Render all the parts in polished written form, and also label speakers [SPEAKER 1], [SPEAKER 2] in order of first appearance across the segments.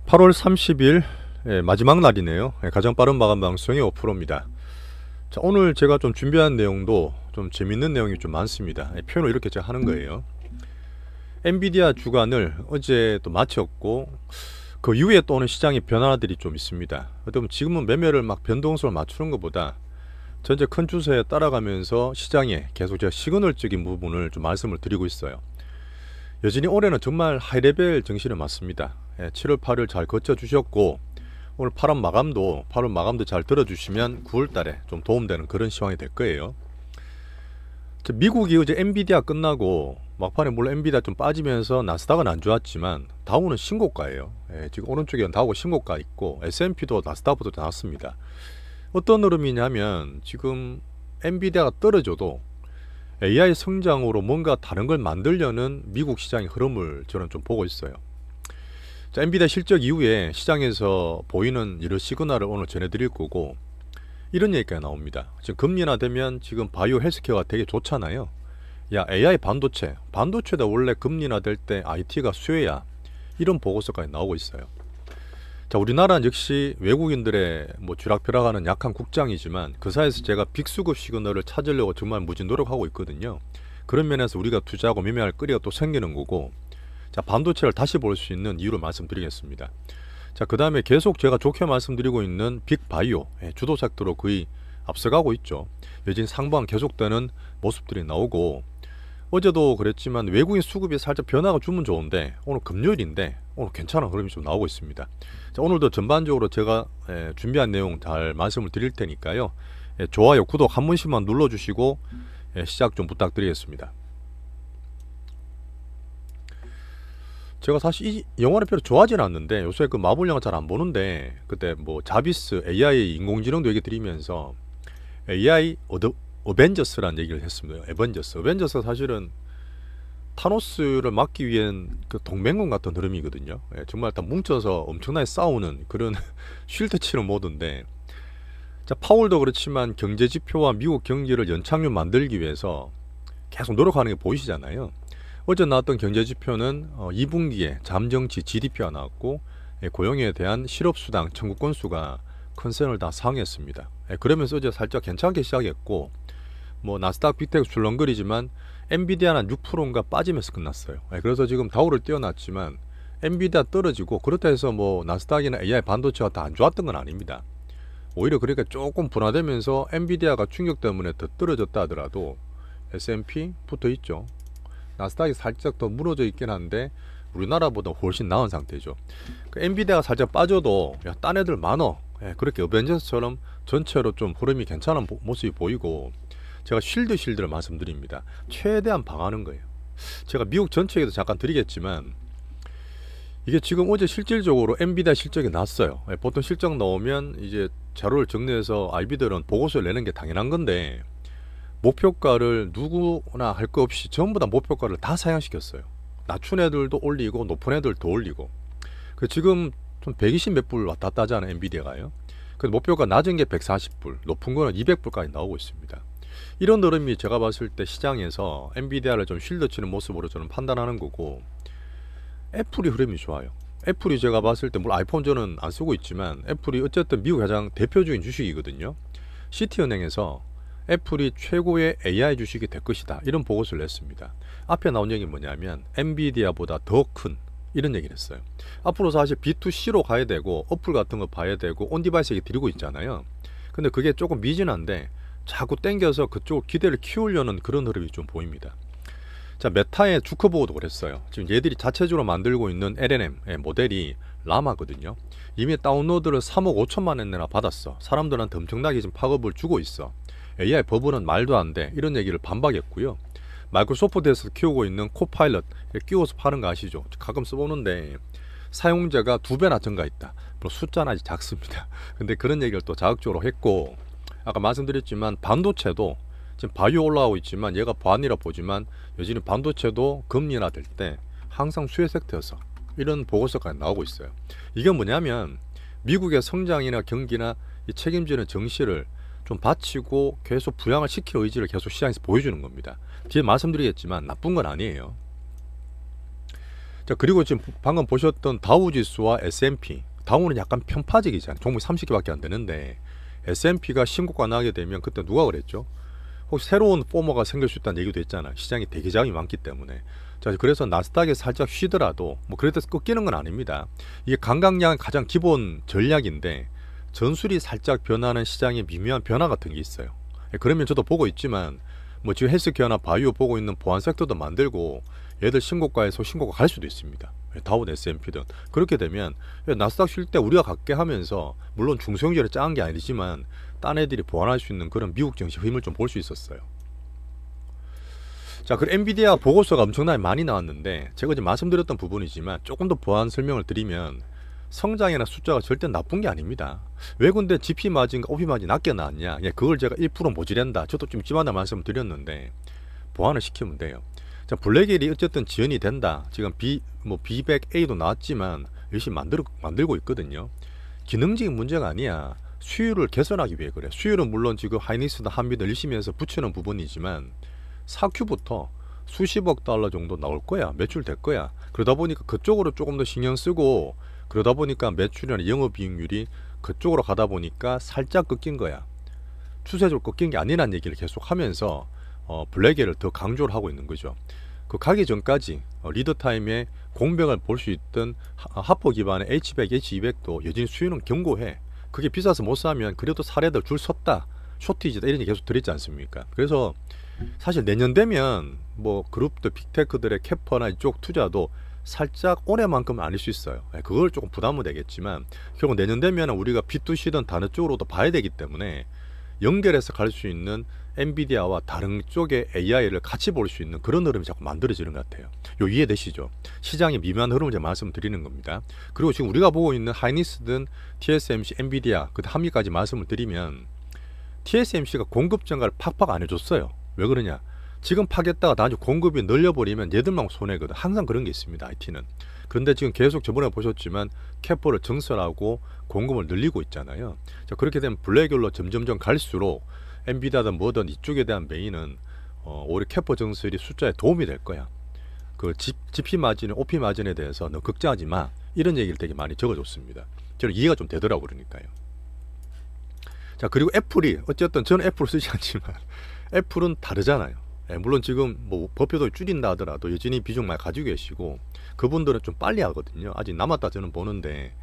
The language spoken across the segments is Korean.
[SPEAKER 1] 8월 30일 마지막 날이네요. 가장 빠른 마감 방송이 5%입니다. 자, 오늘 제가 좀 준비한 내용도 좀 재밌는 내용이 좀 많습니다. 표현을 이렇게 제가 하는 거예요. 엔비디아 주간을 어제 또 마쳤고 그 이후에 또 오는 시장의 변화들이 좀 있습니다. 어쩌면 지금은 매매를 막 변동성을 맞추는 것보다 전체 큰 추세에 따라가면서 시장에 계속 제가 시그널적인 부분을 좀 말씀을 드리고 있어요. 여전히 올해는 정말 하이레벨 정신을 맞습니다. 7월 8일 잘 거쳐주셨고 오늘 8월 마감도 잘 들어주시면 9월 달에 좀 도움되는 그런 시황이 될 거예요. 미국이 어제 엔비디아 끝나고 막판에 물론 엔비디아 좀 빠지면서 나스닥은 안 좋았지만 다우는 신고가예요. 지금 오른쪽에 다우가 신고가 있고 S&P도 나스닥보다 나왔습니다. 어떤 흐름이냐면 지금 엔비디아가 떨어져도 AI 성장으로 뭔가 다른 걸 만들려는 미국 시장의 흐름을 저는 좀 보고 있어요. 자, 엔비디아 실적 이후에 시장에서 보이는 여러 시그널을 오늘 전해드릴 거고 이런 얘기가 나옵니다. 지금 금리 인하되면 지금 바이오 헬스케어가 되게 좋잖아요. 야, AI 반도체다 원래 금리 인하될 때 IT가 수혜야. 이런 보고서까지 나오고 있어요. 자, 우리나라는 역시 외국인들의 쥐락펴락하는 약한 국장이지만 그 사이에서 제가 빅수급 시그널을 찾으려고 정말 무진 노력하고 있거든요. 그런 면에서 우리가 투자하고 매매할 거리가 또 생기는 거고, 자, 반도체를 다시 볼 수 있는 이유를 말씀드리겠습니다. 자, 그 다음에 계속 제가 좋게 말씀드리고 있는 빅바이오 주도작들로 거의 앞서가고 있죠. 여전히 상방 계속되는 모습들이 나오고, 어제도 그랬지만 외국인 수급이 살짝 변화가 주면 좋은데 오늘 금요일인데 오늘 괜찮은 흐름이 좀 나오고 있습니다. 자, 오늘도 전반적으로 제가 준비한 내용 잘 말씀을 드릴 테니까요. 좋아요, 구독 한 번씩만 눌러주시고 시작 좀 부탁드리겠습니다. 제가 사실 이 영화를 별로 좋아하지는 않는데 요새 그 마블 영화 잘 안 보는데 그때 자비스 AI 인공지능도 얘기 드리면서 AI 어벤져스라는 얘기를 했습니다. 어벤져스가 사실은 타노스를 막기 위한 그 동맹군 같은 흐름이거든요. 정말 다 뭉쳐서 엄청나게 싸우는 그런 쉴드 치는 모드인데, 자, 파월도 그렇지만 경제 지표와 미국 경제를 연착륙 만들기 위해서 계속 노력하는 게 보이시잖아요. 어제 나왔던 경제 지표는 2분기에 잠정치 GDP가 나왔고 고용에 대한 실업수당 청구 건수가 컨센을 다 상회했습니다. 그러면서 어제 살짝 괜찮게 시작했고 나스닥 빅텍 출렁거리지만 엔비디아는 6%인가 빠지면서 끝났어요. 그래서 지금 다우를 띄워놨지만 엔비디아 떨어지고 그렇다 해서 나스닥이나 AI 반도체가 다 안 좋았던 건 아닙니다. 오히려 그러니까 조금 분화되면서 엔비디아가 충격 때문에 더 떨어졌다 하더라도 S&P 붙어 있죠. 나스닥이 살짝 더 무너져 있긴 한데 우리나라보다 훨씬 나은 상태죠. 엔비디아가 살짝 빠져도 딴 애들 많어. 그렇게 어벤져스처럼 전체로 좀 흐름이 괜찮은 모습이 보이고, 제가 쉴드를 말씀드립니다. 최대한 방하는 거예요. 제가 미국 전체 얘기도 잠깐 드리겠지만 이게 지금 어제 실질적으로 엔비디아 실적이 났어요. 보통 실적 나오면 이제 자료를 정리해서 IB들은 보고서를 내는 게 당연한 건데 목표가를 누구나 할 거 없이 전부 다 목표가를 다 상향시켰어요. 낮춘 애들도 올리고 높은 애들도 올리고. 지금 좀 120 몇 불 왔다 갔다 하잖아요, 엔비디아가요. 목표가 낮은 게 140불, 높은 거는 200불까지 나오고 있습니다. 이런 흐름이 제가 봤을 때 시장에서 엔비디아를 좀 쉴드 치는 모습으로 저는 판단하는 거고, 애플이 흐름이 좋아요. 애플이 제가 봤을 때 물론 아이폰 저는 안 쓰고 있지만 애플이 어쨌든 미국 가장 대표적인 주식이거든요. 시티은행에서 애플이 최고의 AI 주식이 될 것이다, 이런 보고서를 냈습니다. 앞에 나온 얘기는 뭐냐면 엔비디아보다 더 큰 이런 얘기를 했어요. 앞으로 사실 B2C로 가야 되고 어플 같은 거 봐야 되고 온디바이스 얘기 드리고 있잖아요. 근데 그게 조금 미진한데 자꾸 땡겨서 그쪽 기대를 키우려는 그런 흐름이 좀 보입니다. 자, 메타의 주커 보고도 그랬어요. 지금 얘들이 자체적으로 만들고 있는 LLM 모델이 라마거든요. 이미 다운로드를 3억 5천만 원이나 받았어. 사람들한테 엄청나게 지금 팝업을 주고 있어. AI 버블은 말도 안 돼, 이런 얘기를 반박했고요. 마이크로소프트에서 키우고 있는 코파일럿 끼워서 파는 거 아시죠? 가끔 써보는데 사용자가 2배나 증가했다. 물론 숫자는 아직 작습니다. 근데 그런 얘기를 또 자극적으로 했고, 아까 말씀드렸지만 반도체도 지금 바이오 올라가고 있지만 얘가 반이라 보지만 여전히 반도체도 금리 인하 될 때 항상 수혜 섹터여서 이런 보고서까지 나오고 있어요. 이게 뭐냐면 미국의 성장이나 경기나 이 책임지는 정시를 좀 바치고 계속 부양을 시킬 의지를 계속 시장에서 보여주는 겁니다. 뒤에 말씀드리겠지만 나쁜 건 아니에요. 자, 그리고 지금 방금 보셨던 다우지수와 S&P, 다우는 약간 편파적이잖아요. 종목이 30개밖에 안 되는데 S&P가 신고가 나게 되면 그때 누가 그랬죠? 혹시 새로운 포머가 생길 수 있다는 얘기도 했잖아요. 시장에 대기자금이 많기 때문에. 자, 그래서 나스닥에 살짝 쉬더라도 뭐 그래도 꺾이는 건 아닙니다. 이게 강강약은 가장 기본 전략인데 전술이 살짝 변하는 시장의 미묘한 변화 같은 게 있어요. 그러면 저도 보고 있지만 뭐 지금 헬스케어나 바이오 보고 있는 보안 섹터도 만들고 얘들 신고가에서 신고가 갈 수도 있습니다. 다운 S&P든 그렇게 되면 나스닥 쉴 때 우리가 갖게 하면서 물론 중소형주를 짱한 게 아니지만 딴 애들이 보완할 수 있는 그런 미국 증시 힘을 좀 볼 수 있었어요. 자, 그 엔비디아 보고서가 엄청나게 많이 나왔는데 제가 이제 말씀드렸던 부분이지만 조금 더 보완 설명을 드리면 성장이나 숫자가 절대 나쁜 게 아닙니다. 왜 근데 GP 마진과 OP 마진 낮게 나왔냐? 그걸 제가 1% 모자란다. 저도 좀 이만한 말씀을 드렸는데 보완을 시키면 돼요. 자, 블랙일이 어쨌든 지연이 된다. 지금 B100A도 나왔지만 열심히 만들고 있거든요. 기능적인 문제가 아니야. 수율을 개선하기 위해 그래. 수율은 물론 지금 하이닉스나 한미도 열심히 해서 붙이는 부분이지만 4Q부터 수십억 달러 정도 나올 거야. 매출 될 거야. 그러다 보니까 그쪽으로 조금 더 신경 쓰고 그러다 보니까 매출이나 영업이익률이 그쪽으로 가다 보니까 살짝 꺾인 거야. 추세적으로 꺾인 게 아니라는 얘기를 계속 하면서 블랙에를 더 강조를 하고 있는 거죠. 그 가기 전까지 리더타임에 공백을 볼 수 있던 하퍼 기반의 H100, H200도 여전히 수요는 견고해. 그게 비싸서 못 사면 그래도 사례들 줄 섰다. 쇼티지다 이런 얘기 계속 드렸지 않습니까? 그래서 사실 내년 되면 뭐 그룹들 빅테크들의 캐퍼나 이쪽 투자도 살짝 올해만큼은 아닐 수 있어요. 그걸 조금 부담은 되겠지만 결국 내년 되면 우리가 B2C든 다른 쪽으로도 봐야 되기 때문에 연결해서 갈 수 있는 엔비디아와 다른 쪽의 AI를 같이 볼 수 있는 그런 흐름이 자꾸 만들어지는 것 같아요. 요 이해되시죠? 시장의 미묘한 흐름을 제가 말씀드리는 겁니다. 그리고 지금 우리가 보고 있는 하이닉스든 TSMC, 엔비디아, 그 한미까지 말씀을 드리면 TSMC가 공급 증가를 팍팍 안 해줬어요. 왜 그러냐? 지금 파겠다가 나중에 공급이 늘려버리면 얘들만 손해거든. 항상 그런 게 있습니다. IT는. 그런데 지금 계속 저번에 보셨지만 캐퍼를 증설하고 공급을 늘리고 있잖아요. 자, 그렇게 되면 블랙홀로 점점점 갈수록 엔비디아든 뭐든 이쪽에 대한 메인은 오히려 캐퍼 증설이 숫자에 도움이 될 거야. 그 GP 마진, OP 마진에 대해서 너 걱정하지 마. 이런 얘기를 되게 많이 적어줬습니다. 저는 이해가 좀 되더라고 그러니까요. 자, 그리고 애플이 어쨌든 저는 애플을 쓰지 않지만 애플은 다르잖아요. 물론 지금 뭐 버핏도 줄인다 하더라도 여전히 비중 많이 가지고 계시고 그분들은 좀 빨리 하거든요. 아직 남았다 저는 보는데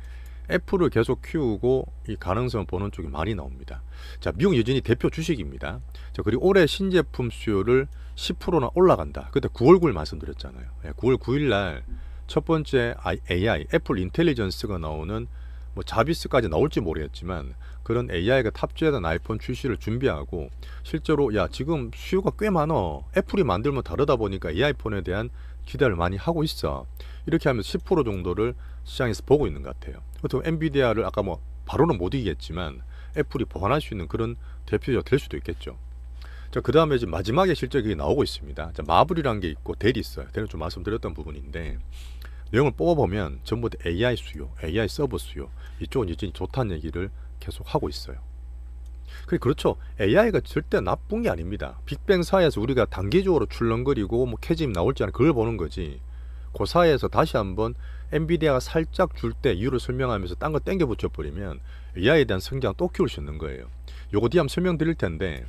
[SPEAKER 1] 애플을 계속 키우고 이 가능성을 보는 쪽이 많이 나옵니다. 자, 미국 여전히 대표 주식입니다. 자, 그리고 올해 신제품 수요를 10%나 올라간다. 그때 9월 9일 말씀드렸잖아요. 9월 9일 날 첫 번째 AI 애플 인텔리전스가 나오는 뭐 자비스까지 나올지 모르겠지만 그런 AI가 탑재된 아이폰 출시를 준비하고 실제로 야 지금 수요가 꽤 많어. 애플이 만들면 다르다 보니까 이 아이폰에 대한 기대를 많이 하고 있어. 이렇게 하면서 10% 정도를 시장에서 보고 있는 것 같아요. 그렇다고 엔비디아를 아까 뭐 바로는 못 이기겠지만 애플이 보완할 수 있는 그런 대표가 될 수도 있겠죠. 자, 그 다음에 이제 마지막에 실적이 나오고 있습니다. 자, 마블이라는 게 있고 델이 있어요. 델은 좀 말씀드렸던 부분인데 내용을 뽑아보면 전부 다 AI 수요, AI 서버 수요 이쪽은 여전히 좋다는 얘기를 계속 하고 있어요. 그렇죠. AI가 절대 나쁜 게 아닙니다. 빅뱅 사이에서 우리가 단기적으로 출렁거리고 뭐 캐짐 나올지 않은 그걸 보는 거지. 그 사이에서 다시 한번 엔비디아가 살짝 줄 때 이유를 설명하면서 딴 거 땡겨 붙여버리면 AI에 대한 성장 또 키울 수 있는 거예요. 요거 뒤에 한번 설명드릴 텐데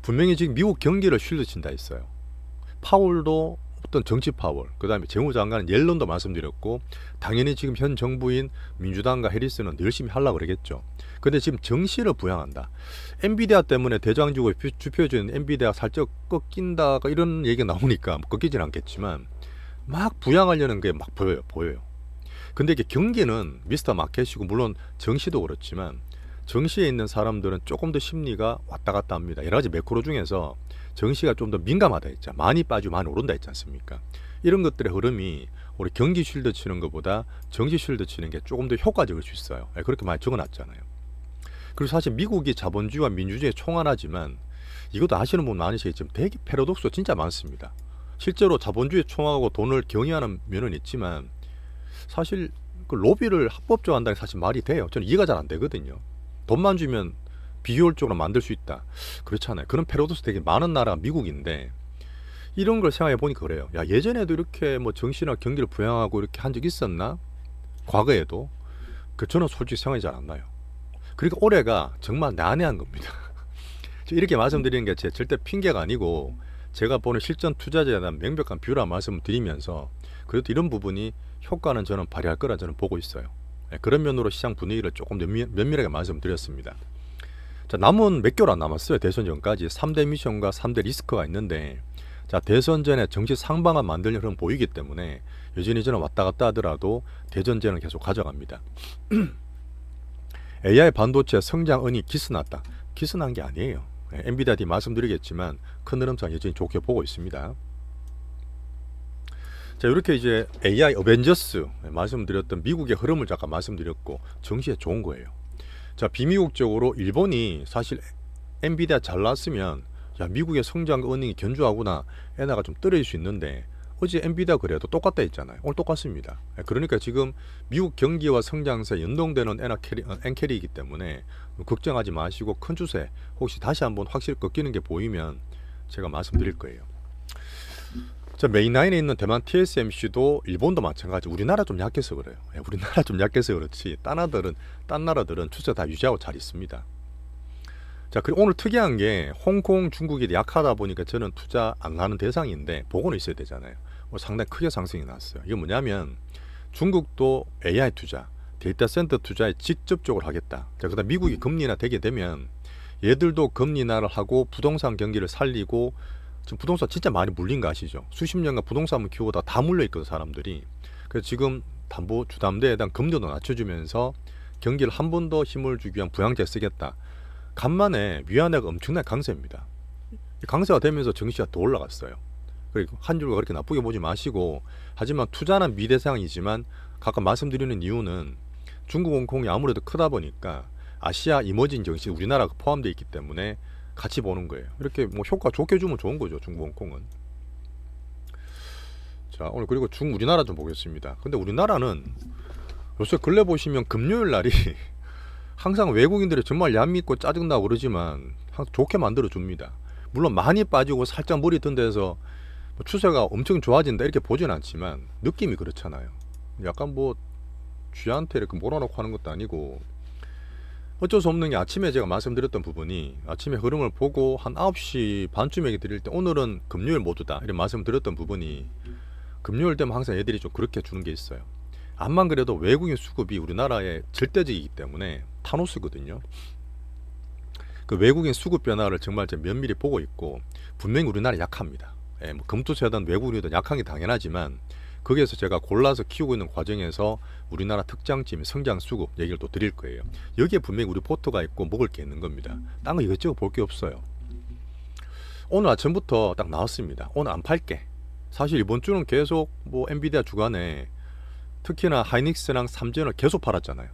[SPEAKER 1] 분명히 지금 미국 경기를 쉴드 친다 했어요. 파월도 어떤 정치 파월, 그 다음에 재무장관은 옐런도 말씀드렸고 당연히 지금 현 정부인 민주당과 해리스는 열심히 하려고 그러겠죠. 근데 지금 정시를 부양한다. 엔비디아 때문에 대장주고 주표주는 엔비디아 살짝 꺾인다가 이런 얘기가 나오니까 뭐 꺾이진 않겠지만 막 부양하려는 게 막 보여요. 근데 이게 경기는 미스터 마켓이고 물론 정시도 그렇지만 정시에 있는 사람들은 조금 더 심리가 왔다 갔다 합니다. 여러 가지 매크로 중에서 정시가 좀 더 민감하다 했죠. 많이 빠지고 많이 오른다 했지 않습니까? 이런 것들의 흐름이 우리 경기 쉴드 치는 것보다 정시 쉴드 치는 게 조금 더 효과적일 수 있어요. 그렇게 많이 적어놨잖아요. 그리고 사실 미국이 자본주의와 민주주의의 총하나지만 이것도 아시는 분 많으시겠지만 되게 패러독스가 진짜 많습니다. 실제로 자본주의 총하고 돈을 경유하는 면은 있지만 사실 그 로비를 합법적으로 한다는 게 사실 말이 돼요. 저는 이해가 잘 안 되거든요. 돈만 주면 비효율적으로 만들 수 있다. 그렇잖아요. 그런 패러독스 되게 많은 나라가 미국인데 이런 걸 생각해 보니까 그래요. 야, 예전에도 이렇게 뭐 정시나 경기를 부양하고 이렇게 한 적 있었나? 과거에도. 저는 솔직히 생각이 잘 안 나요. 그러니까 올해가 정말 난해한 겁니다. 이렇게 말씀드리는 게 제 절대 핑계가 아니고 제가 보는 실전 투자자에 대한 명백한 뷰라 말씀을 드리면서 그래도 이런 부분이 효과는 저는 발휘할 거라 저는 보고 있어요. 그런 면으로 시장 분위기를 조금 면밀하게 말씀드렸습니다. 자, 남은 몇 개월 안 남았어요. 대선 전까지 3대 미션과 3대 리스크가 있는데, 자, 대선 전에 정치 상방을 만들려는 흐름 보이기 때문에 여전히 저는 왔다 갔다 하더라도 대전제는 계속 가져갑니다. AI 반도체 성장 은이 기스났다. 기스난 게 아니에요. 엔비디아 뒤 말씀드리겠지만 큰 흐름상 여전히 좋게 보고 있습니다. 자, 이렇게 이제 AI 어벤져스 말씀드렸던 미국의 흐름을 잠깐 말씀드렸고 정시에 좋은 거예요. 자, 비미국적으로 일본이 사실 엔비디아 잘 나왔으면 야, 미국의 성장 은행이 견주하구나 엔화가 좀 떨어질 수 있는데 어제 엔비디아 그래도 똑같다 했잖아요. 오늘 똑같습니다. 그러니까 지금 미국 경기와 성장세 연동되는 엔캐리이기 때문에 걱정하지 마시고 큰 추세 혹시 다시 한번 확실히 꺾이는 게 보이면 제가 말씀드릴 거예요. 자, 메인9에 있는 대만 TSMC도 일본도 마찬가지. 우리나라 좀 약해서 그래요. 우리나라 좀 약해서 그렇지 딴 나라들은 추세 다 유지하고 잘 있습니다. 자, 그리고 오늘 특이한 게 홍콩, 중국이 약하다 보니까 저는 투자 안 하는 대상인데 보고는 있어야 되잖아요. 상당히 크게 상승이 났어요. 이게 뭐냐면 중국도 AI 투자, 데이터 센터 투자에 직접적으로 하겠다. 자, 그다음 미국이 금리 인하 되게 되면 얘들도 금리 인하를 하고 부동산 경기를 살리고 지금 부동산 진짜 많이 물린 거 아시죠? 수십 년간 부동산을 키우다 다 물려있거든 사람들이. 그래서 지금 담보 주담대에 대한 금리도 낮춰주면서 경기를 한 번 더 힘을 주기 위한 부양제 쓰겠다. 간만에 위안화가 엄청나게 강세입니다. 강세가 되면서 증시가 더 올라갔어요. 그리고 한 줄과 그렇게 나쁘게 보지 마시고, 하지만 투자는 미대상이지만 각각 말씀드리는 이유는 중국 홍콩이 아무래도 크다 보니까 아시아 이머징 증시 우리나라가 포함되어 있기 때문에 같이 보는 거예요. 이렇게 뭐 효과 좋게 주면 좋은 거죠, 중국 홍콩은. 자, 오늘 그리고 우리나라 좀 보겠습니다. 근데 우리나라는 요새 근래 보시면 금요일 날이 항상 외국인들이 정말 얄밉고 짜증나고 그러지만 좋게 만들어 줍니다. 물론 많이 빠지고 살짝 머리 든 데서 뭐 추세가 엄청 좋아진다 이렇게 보진 않지만 느낌이 그렇잖아요. 약간 뭐 쥐한테 이렇게 몰아넣고 하는 것도 아니고 어쩔 수 없는 게 아침에 제가 말씀드렸던 부분이 아침에 흐름을 보고 한 9시 반쯤에 드릴 때 오늘은 금요일 모두다 이런 말씀드렸던 부분이 금요일 되면 항상 애들이 좀 그렇게 주는 게 있어요. 암만 그래도 외국인 수급이 우리나라의 절대적이기 때문에 타노스거든요. 그 외국인 수급 변화를 정말 면밀히 보고 있고 분명히 우리나라 약합니다. 뭐 금투세든 외국인이든 약한 게 당연하지만 거기에서 제가 골라서 키우고 있는 과정에서 우리나라 특장점 성장 수급 얘기를 또 드릴 거예요. 여기에 분명히 우리 포트가 있고 먹을 게 있는 겁니다. 딴 거 이것저것 볼 게 없어요. 오늘 아침부터 딱 나왔습니다. 오늘 안 팔게. 사실 이번 주는 계속 뭐 엔비디아 주간에 특히나 하이닉스랑 삼전을 계속 팔았잖아요.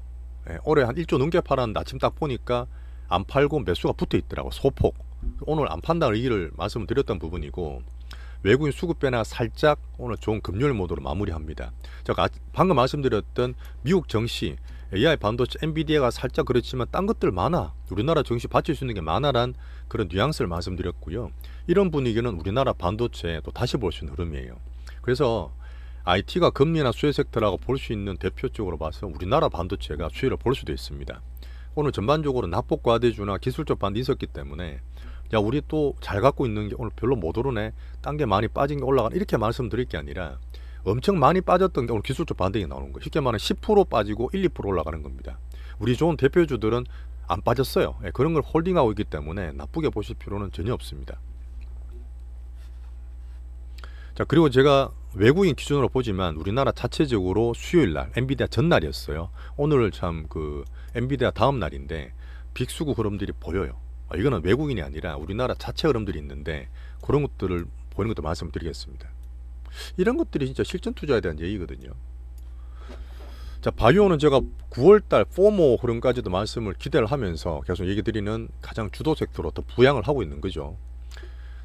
[SPEAKER 1] 올해 한 1조 넘게 팔았는데 아침 딱 보니까 안 팔고 매수가 붙어 있더라고. 소폭. 오늘 안 판다는 의의를 말씀을 드렸던 부분이고 외국인 수급 변화 살짝 오늘 좋은 금요일 모드로 마무리합니다. 제가 방금 말씀드렸던 미국 정시 AI 반도체 엔비디아가 살짝 그렇지만 딴 것들 많아. 우리나라 정시 받칠 수 있는 게 많아란 그런 뉘앙스를 말씀드렸고요. 이런 분위기는 우리나라 반도체에 또 다시 볼 수 있는 흐름이에요. 그래서 IT가 금리나 수혜 섹터라고 볼 수 있는 대표적으로 봐서 우리나라 반도체가 수혜를 볼 수도 있습니다. 오늘 전반적으로 낙폭 과대주나 기술적 반등이 있었기 때문에 야, 우리 또 잘 갖고 있는 게 오늘 별로 못 오르네, 딴 게 많이 빠진 게 올라가네 이렇게 말씀드릴 게 아니라 엄청 많이 빠졌던 게 오늘 기술적 반등이 나오는 거예요. 쉽게 말하면 10% 빠지고 1~2% 올라가는 겁니다. 우리 좋은 대표주들은 안 빠졌어요. 그런 걸 홀딩하고 있기 때문에 나쁘게 보실 필요는 전혀 없습니다. 자, 그리고 제가 외국인 기준으로 보지만 우리나라 자체적으로 수요일날 엔비디아 전날이었어요. 오늘 참 그 엔비디아 다음 날인데 빅수급 흐름들이 보여요. 이거는 외국인이 아니라 우리나라 자체 흐름들이 있는데 그런 것들을 보이는 것도 말씀드리겠습니다. 이런 것들이 진짜 실전 투자에 대한 얘기거든요. 자, 바이오는 제가 9월달 포모 흐름까지도 말씀을 기대를 하면서 계속 얘기 드리는 가장 주도 섹터로 더 부양을 하고 있는 거죠.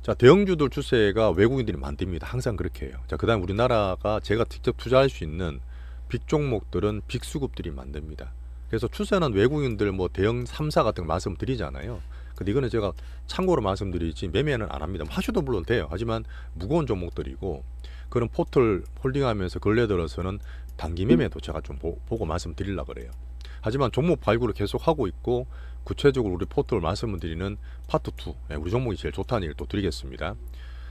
[SPEAKER 1] 자, 대형주들 추세가 외국인들이 만듭니다. 항상 그렇게 해요. 자, 그 다음 우리나라가 제가 직접 투자할 수 있는 빅 종목들은 빅수급들이 만듭니다. 그래서 추세는 외국인들 뭐 대형 3사 같은 거 말씀드리잖아요. 근데 이거는 제가 참고로 말씀드리지 매매는 안 합니다. 하셔도 물론 돼요. 하지만 무거운 종목들이고 그런 포트를 홀딩하면서 근래 들어서는 단기 매매도 제가 좀 보고 말씀드리려고 그래요. 하지만 종목 발굴을 계속 하고 있고 구체적으로 우리 포트를 말씀을 드리는 파트 2 우리 종목이 제일 좋다는 얘기를 또 드리겠습니다.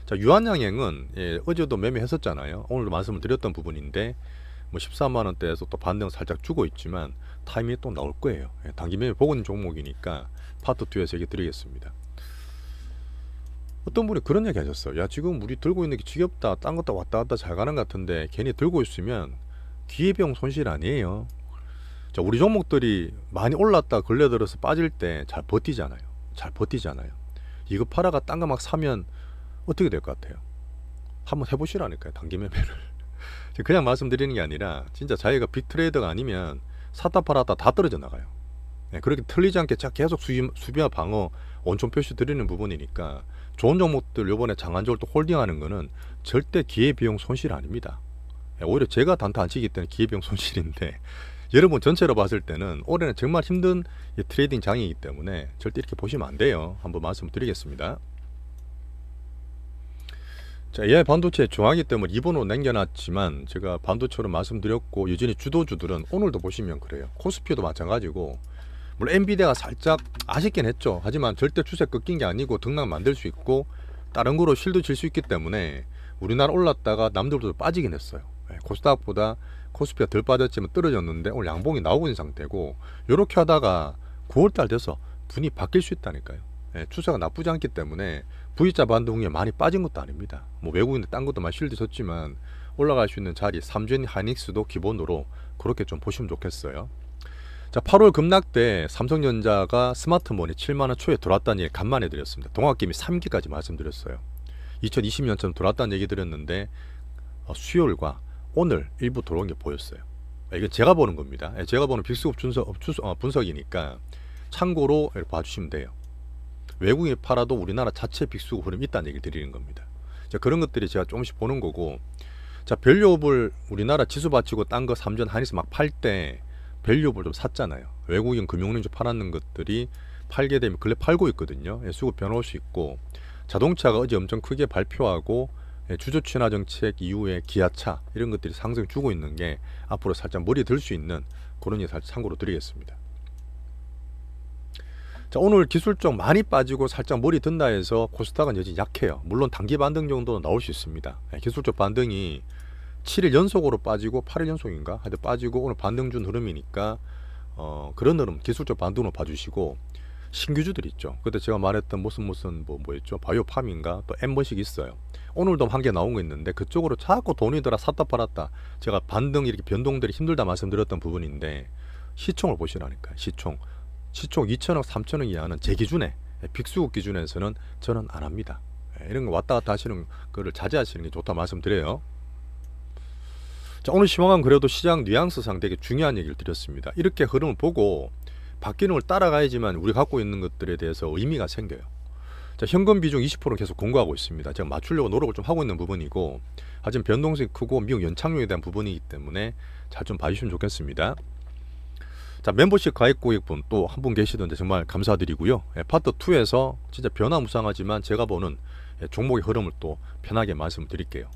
[SPEAKER 1] 자, 유한양행은 어제도 매매했었잖아요. 오늘도 말씀을 드렸던 부분인데 뭐 13만원대에서 또 반등 살짝 주고 있지만 타이밍이 또 나올 거예요. 단기 매매 보고 있는 종목이니까 파트 2에서 얘기 드리겠습니다. 어떤 분이 그런 얘기 하셨어요. 야, 지금 우리 들고 있는 게 지겹다. 딴 것도 왔다 갔다 잘 가는 것 같은데 괜히 들고 있으면 기회비용 손실 아니에요. 자, 우리 종목들이 많이 올랐다 근래 들어서 빠질 때 잘 버티잖아요. 잘 버티잖아요. 이거 팔아가 딴 거 막 사면 어떻게 될 것 같아요? 한번 해보시라니까요. 단기 매매를. 그냥 말씀드리는 게 아니라 진짜 자기가 빅트레이더가 아니면 샀다 팔았다 다 떨어져 나가요. 그렇게 틀리지 않게 계속 수비와 방어 원점 표시 드리는 부분이니까 좋은 종목들 요번에 장안적으로 또 홀딩하는 거는 절대 기회비용 손실 아닙니다. 오히려 제가 단타 안 치기 때문에 기회비용 손실인데 여러분 전체로 봤을 때는 올해는 정말 힘든 트레이딩 장이기 때문에 절대 이렇게 보시면 안 돼요. 한번 말씀드리겠습니다. 자, AI 반도체 중하기 때문에 2번으로 남겨놨지만 제가 반도체로 말씀드렸고 여전히 주도주들은 오늘도 보시면 그래요. 코스피도 마찬가지고 물론 엔비디아가 살짝 아쉽긴 했죠. 하지만 절대 추세 꺾인 게 아니고 등락 만들 수 있고 다른 거로 실드 칠 수 있기 때문에 우리나라 올랐다가 남들도 빠지긴 했어요. 코스닥보다 코스피가 덜 빠졌지만 떨어졌는데 오늘 양봉이 나오고 있는 상태고 이렇게 하다가 9월달 돼서 분이 바뀔 수 있다니까요. 추세가 나쁘지 않기 때문에 V자 반등 후에 많이 빠진 것도 아닙니다. 뭐 외국인들 딴 것도 많이 실드 쳤지만 올라갈 수 있는 자리 삼전 하이닉스도 기본으로 그렇게 좀 보시면 좋겠어요. 자, 8월 급락 때 삼성전자가 스마트폰이 7만원 초에 들어왔다는 얘기 간만에 드렸습니다. 동학개미 3기까지 말씀드렸어요. 2020년처럼 들어왔다는 얘기 드렸는데 수요일과 오늘 일부 들어온 게 보였어요. 이건 제가 보는 겁니다. 제가 보는 빅스업 분석이니까 참고로 봐주시면 돼요. 외국인이 팔아도 우리나라 자체 빅스업 흐름이 있다는 얘기를 드리는 겁니다. 자, 그런 것들이 제가 조금씩 보는 거고, 자, 밸류업을 우리나라 지수 받치고 딴 거 삼전 한에서 막 팔 때 밸류업을 좀 샀잖아요. 외국인 금융론주 팔았는 것들이 팔게 되면 근래 팔고 있거든요. 수급 변화올 수 있고, 자동차가 어제 엄청 크게 발표하고 주주 친화 정책 이후에 기아차 이런 것들이 상승 주고 있는 게 앞으로 살짝 머리 들 수 있는 그런 얘기 살짝 참고로 드리겠습니다. 자, 오늘 기술적 많이 빠지고 살짝 머리 든다 해서 코스닥은 여전히 약해요. 물론 단기 반등 정도는 나올 수 있습니다. 기술적 반등이 7일 연속으로 빠지고 8일 연속인가 하여튼 빠지고 오늘 반등 준 흐름이니까 그런 흐름 기술적 반등으로 봐주시고, 신규주들 있죠. 그때 제가 말했던 무슨 뭐였죠, 바이오팜인가 또 엠버식 있어요. 오늘도 한 개 나온 거 있는데 그쪽으로 자꾸 돈이 들어 샀다 팔았다 제가 반등 이렇게 변동들이 힘들다 말씀드렸던 부분인데 시총을 보시라니까요. 시총 2천억 3천억 이하는 제 기준에 빅수급 기준에서는 저는 안 합니다. 이런 거 왔다 갔다 하시는 거를 자제하시는 게 좋다 말씀드려요. 자, 오늘 시황은 그래도 시장 뉘앙스상 되게 중요한 얘기를 드렸습니다. 이렇게 흐름을 보고 바뀌는 걸 따라가야지만 우리 갖고 있는 것들에 대해서 의미가 생겨요. 자, 현금 비중 20%는 계속 공고하고 있습니다. 제가 맞추려고 노력을 좀 하고 있는 부분이고, 하지만 변동성이 크고 미국 연착륙에 대한 부분이기 때문에 잘 좀 봐주시면 좋겠습니다. 자, 멤버십 가입 고객분 또 한 분 계시던데 정말 감사드리고요. 파트 2에서 진짜 변화무쌍하지만 제가 보는 종목의 흐름을 또 편하게 말씀드릴게요.